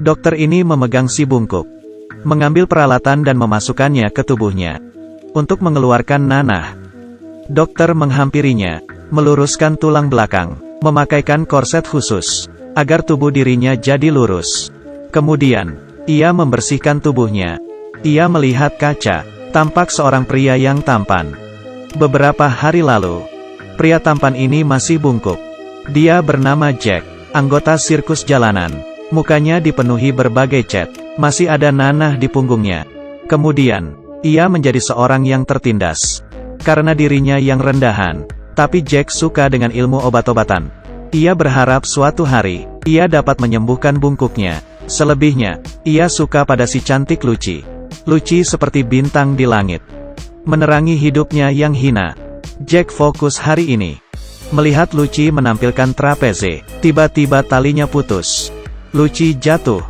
Dokter ini memegang si bungkuk, mengambil peralatan dan memasukkannya ke tubuhnya. Untuk mengeluarkan nanah, dokter menghampirinya, meluruskan tulang belakang, memakaikan korset khusus, agar tubuh dirinya jadi lurus. Kemudian, ia membersihkan tubuhnya. Ia melihat kaca, tampak seorang pria yang tampan. Beberapa hari lalu, pria tampan ini masih bungkuk. Dia bernama Jack, anggota sirkus jalanan. Mukanya dipenuhi berbagai cat, masih ada nanah di punggungnya. Kemudian, ia menjadi seorang yang tertindas, karena dirinya yang rendahan. Tapi Jack suka dengan ilmu obat-obatan. Ia berharap suatu hari, ia dapat menyembuhkan bungkuknya. Selebihnya, ia suka pada si cantik Lucy. Lucy seperti bintang di langit, menerangi hidupnya yang hina. Jack fokus hari ini, melihat Lucy menampilkan trapeze. Tiba-tiba talinya putus. Lucy jatuh.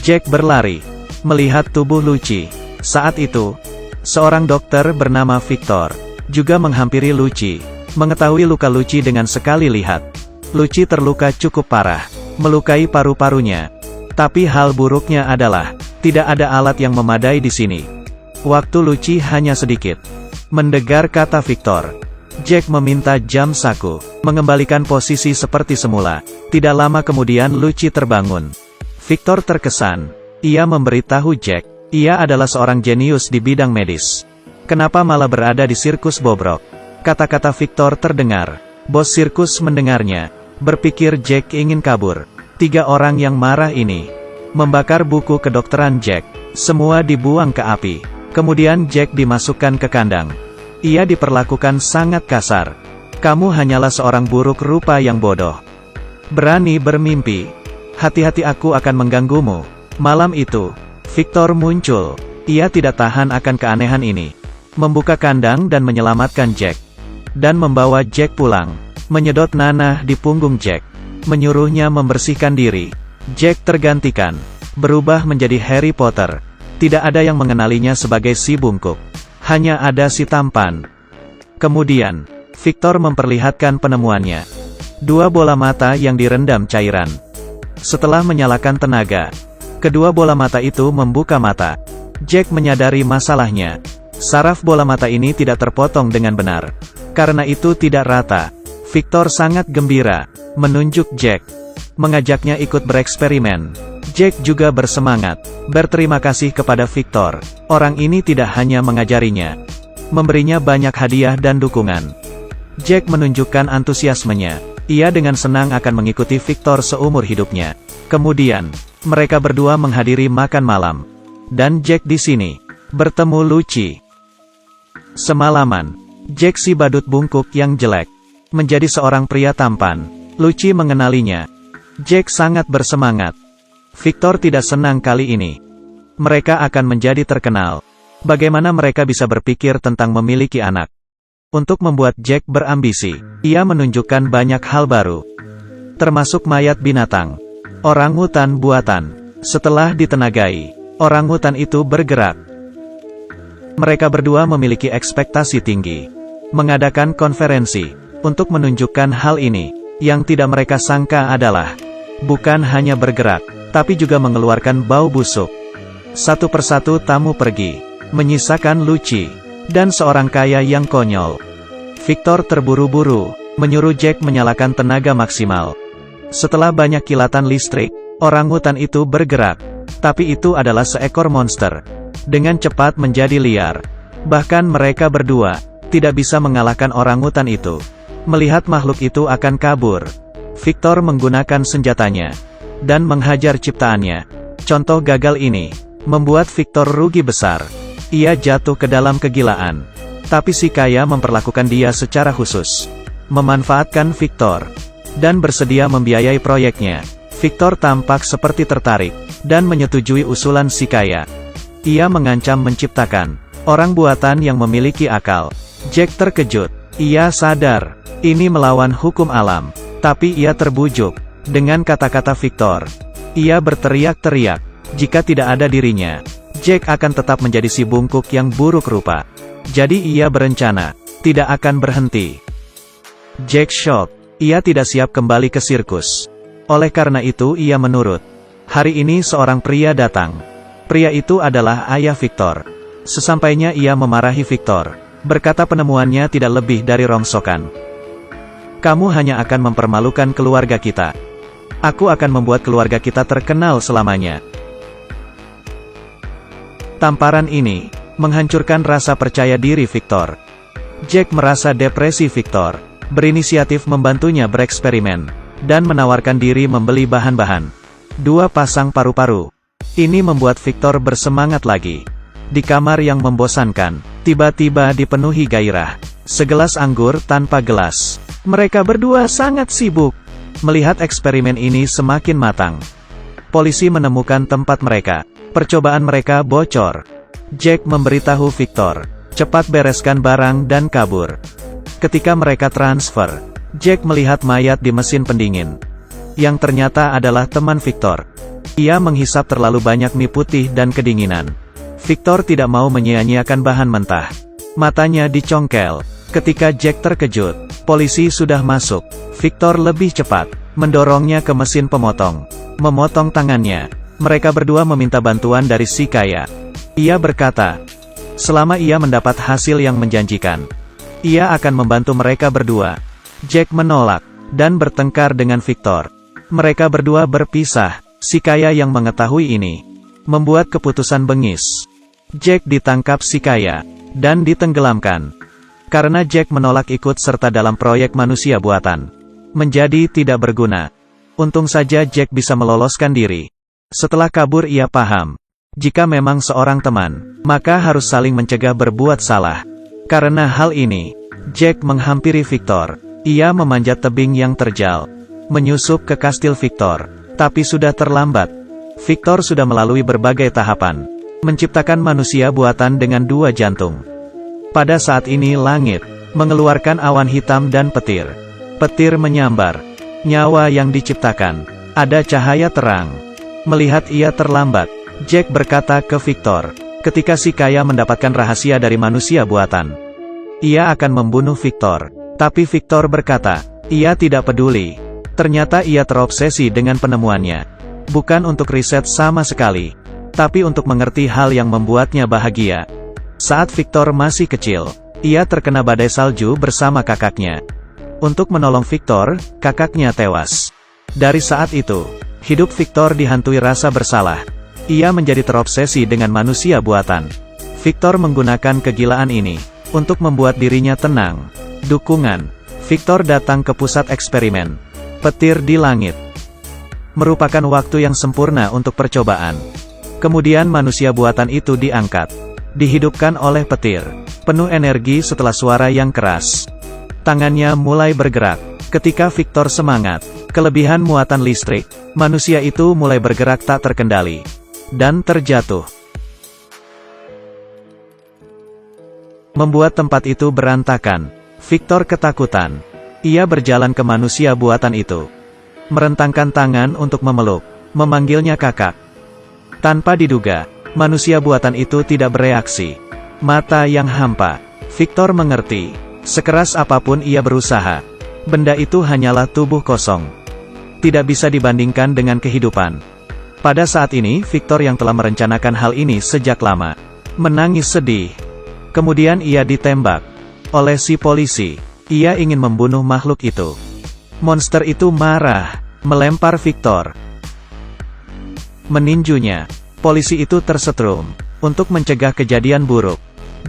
Jack berlari, melihat tubuh Lucy. Saat itu, seorang dokter bernama Victor juga menghampiri Lucy. Mengetahui luka Lucy dengan sekali lihat, Lucy terluka cukup parah, melukai paru-parunya. Tapi hal buruknya adalah, tidak ada alat yang memadai di sini. Waktu Lucy hanya sedikit. Mendengar kata Victor, Jack meminta jam saku, mengembalikan posisi seperti semula. Tidak lama kemudian Lucy terbangun. Victor terkesan. Ia memberitahu Jack, ia adalah seorang jenius di bidang medis. Kenapa malah berada di sirkus bobrok? Kata-kata Victor terdengar. Bos sirkus mendengarnya. Berpikir Jack ingin kabur. 3 orang yang marah ini membakar buku kedokteran Jack. Semua dibuang ke api. Kemudian Jack dimasukkan ke kandang. Ia diperlakukan sangat kasar. Kamu hanyalah seorang buruk rupa yang bodoh. Berani bermimpi. Hati-hati, aku akan mengganggumu. Malam itu, Victor muncul. Ia tidak tahan akan keanehan ini. Membuka kandang dan menyelamatkan Jack. Dan membawa Jack pulang. Menyedot nanah di punggung Jack. Menyuruhnya membersihkan diri. Jack tergantikan. Berubah menjadi Harry Potter. Tidak ada yang mengenalinya sebagai si bungkuk. Hanya ada si tampan. Kemudian, Victor memperlihatkan penemuannya. 2 bola mata yang direndam cairan. Setelah menyalakan tenaga, kedua bola mata itu membuka mata. Jack menyadari masalahnya. Saraf bola mata ini tidak terpotong dengan benar. Karena itu tidak rata. Victor sangat gembira, menunjuk Jack, mengajaknya ikut bereksperimen. Jack juga bersemangat, berterima kasih kepada Victor. Orang ini tidak hanya mengajarinya, memberinya banyak hadiah dan dukungan. Jack menunjukkan antusiasmenya. Ia dengan senang akan mengikuti Victor seumur hidupnya. Kemudian, mereka berdua menghadiri makan malam. Dan Jack di sini bertemu Lucy. Semalaman, Jack si badut bungkuk yang jelek menjadi seorang pria tampan. Lucy mengenalinya. Jack sangat bersemangat. Victor tidak senang kali ini. Mereka akan menjadi terkenal. Bagaimana mereka bisa berpikir tentang memiliki anak? Untuk membuat Jack berambisi, ia menunjukkan banyak hal baru. Termasuk mayat binatang. Orangutan buatan. Setelah ditenagai, orangutan itu bergerak. Mereka berdua memiliki ekspektasi tinggi. Mengadakan konferensi untuk menunjukkan hal ini. Yang tidak mereka sangka adalah, bukan hanya bergerak, tapi juga mengeluarkan bau busuk. Satu persatu tamu pergi, menyisakan Lucy, dan seorang kaya yang konyol. Victor terburu-buru, menyuruh Jack menyalakan tenaga maksimal. Setelah banyak kilatan listrik, orangutan itu bergerak. Tapi itu adalah seekor monster. Dengan cepat menjadi liar. Bahkan mereka berdua, tidak bisa mengalahkan orangutan itu. Melihat makhluk itu akan kabur, Victor menggunakan senjatanya dan menghajar ciptaannya. Contoh gagal ini membuat Victor rugi besar. Ia jatuh ke dalam kegilaan. Tapi si kaya memperlakukan dia secara khusus, memanfaatkan Victor, dan bersedia membiayai proyeknya. Victor tampak seperti tertarik, dan menyetujui usulan si kaya. Ia mengancam menciptakan orang buatan yang memiliki akal. Jack terkejut. Ia sadar, ini melawan hukum alam. Tapi ia terbujuk dengan kata-kata Victor. Ia berteriak-teriak, jika tidak ada dirinya, Jack akan tetap menjadi si bungkuk yang buruk rupa. Jadi ia berencana, tidak akan berhenti. Jack shock. Ia tidak siap kembali ke sirkus. Oleh karena itu ia menurut. Hari ini seorang pria datang. Pria itu adalah ayah Victor. Sesampainya ia memarahi Victor, berkata penemuannya tidak lebih dari rongsokan. Kamu hanya akan mempermalukan keluarga kita. Aku akan membuat keluarga kita terkenal selamanya. Tamparan ini menghancurkan rasa percaya diri Victor. Jack merasa depresi Victor, berinisiatif membantunya bereksperimen, dan menawarkan diri membeli bahan-bahan. 2 pasang paru-paru. Ini membuat Victor bersemangat lagi. Di kamar yang membosankan, tiba-tiba dipenuhi gairah. Segelas anggur tanpa gelas. Mereka berdua sangat sibuk. Melihat eksperimen ini semakin matang. Polisi menemukan tempat mereka. Percobaan mereka bocor. Jack memberitahu Victor, cepat bereskan barang dan kabur. Ketika mereka transfer, Jack melihat mayat di mesin pendingin. Yang ternyata adalah teman Victor. Ia menghisap terlalu banyak mie putih dan kedinginan. Victor tidak mau menyia-nyiakan bahan mentah. Matanya dicongkel. Ketika Jack terkejut, polisi sudah masuk. Victor lebih cepat, mendorongnya ke mesin pemotong. Memotong tangannya. Mereka berdua meminta bantuan dari si kaya. Ia berkata, selama ia mendapat hasil yang menjanjikan, ia akan membantu mereka berdua. Jack menolak, dan bertengkar dengan Victor. Mereka berdua berpisah. Si kaya yang mengetahui ini, membuat keputusan bengis. Jack ditangkap si kaya, dan ditenggelamkan. Karena Jack menolak ikut serta dalam proyek manusia buatan. Menjadi tidak berguna. Untung saja Jack bisa meloloskan diri. Setelah kabur ia paham, jika memang seorang teman, maka harus saling mencegah berbuat salah. Karena hal ini, Jack menghampiri Victor. Ia memanjat tebing yang terjal, menyusup ke kastil Victor, tapi sudah terlambat. Victor sudah melalui berbagai tahapan, menciptakan manusia buatan dengan 2 jantung. Pada saat ini langit mengeluarkan awan hitam dan petir. Petir menyambar. Nyawa yang diciptakan, ada cahaya terang. Melihat ia terlambat, Jack berkata ke Victor, ketika si kaya mendapatkan rahasia dari manusia buatan, ia akan membunuh Victor. Tapi Victor berkata, ia tidak peduli. Ternyata ia terobsesi dengan penemuannya. Bukan untuk riset sama sekali, tapi untuk mengerti hal yang membuatnya bahagia. Saat Victor masih kecil, ia terkena badai salju bersama kakaknya. Untuk menolong Victor, kakaknya tewas. Dari saat itu, hidup Victor dihantui rasa bersalah. Ia menjadi terobsesi dengan manusia buatan. Victor menggunakan kegilaan ini untuk membuat dirinya tenang. Dukungan. Victor datang ke pusat eksperimen. Petir di langit. Merupakan waktu yang sempurna untuk percobaan. Kemudian manusia buatan itu diangkat. Dihidupkan oleh petir. Penuh energi setelah suara yang keras. Tangannya mulai bergerak. Ketika Victor semangat, kelebihan muatan listrik, manusia itu mulai bergerak tak terkendali. Dan terjatuh. Membuat tempat itu berantakan. Victor ketakutan. Ia berjalan ke manusia buatan itu. Merentangkan tangan untuk memeluk. Memanggilnya kakak. Tanpa diduga, manusia buatan itu tidak bereaksi. Mata yang hampa. Victor mengerti. Sekeras apapun ia berusaha, benda itu hanyalah tubuh kosong. Tidak bisa dibandingkan dengan kehidupan. Pada saat ini, Victor yang telah merencanakan hal ini sejak lama, menangis sedih. Kemudian ia ditembak oleh si polisi. Ia ingin membunuh makhluk itu. Monster itu marah, melempar Victor, meninjunya. Polisi itu tersetrum. Untuk mencegah kejadian buruk,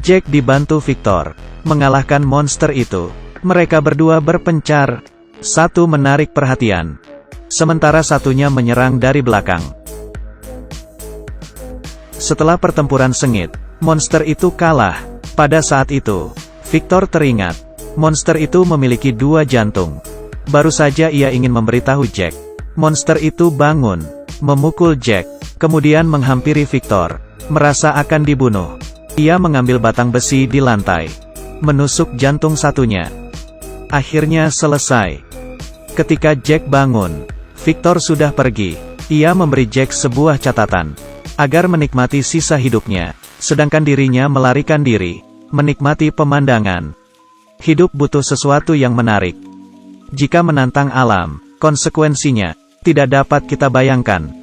Jack dibantu Victor mengalahkan monster itu. Mereka berdua berpencar. Satu menarik perhatian, sementara satunya menyerang dari belakang. Setelah pertempuran sengit, monster itu kalah. Pada saat itu, Victor teringat, monster itu memiliki 2 jantung. Baru saja ia ingin memberitahu Jack. Monster itu bangun, memukul Jack, kemudian menghampiri Victor, merasa akan dibunuh. Ia mengambil batang besi di lantai, menusuk jantung satunya. Akhirnya selesai. Ketika Jack bangun, Victor sudah pergi. Ia memberi Jack sebuah catatan, agar menikmati sisa hidupnya, sedangkan dirinya melarikan diri, menikmati pemandangan. Hidup butuh sesuatu yang menarik. Jika menantang alam, konsekuensinya tidak dapat kita bayangkan.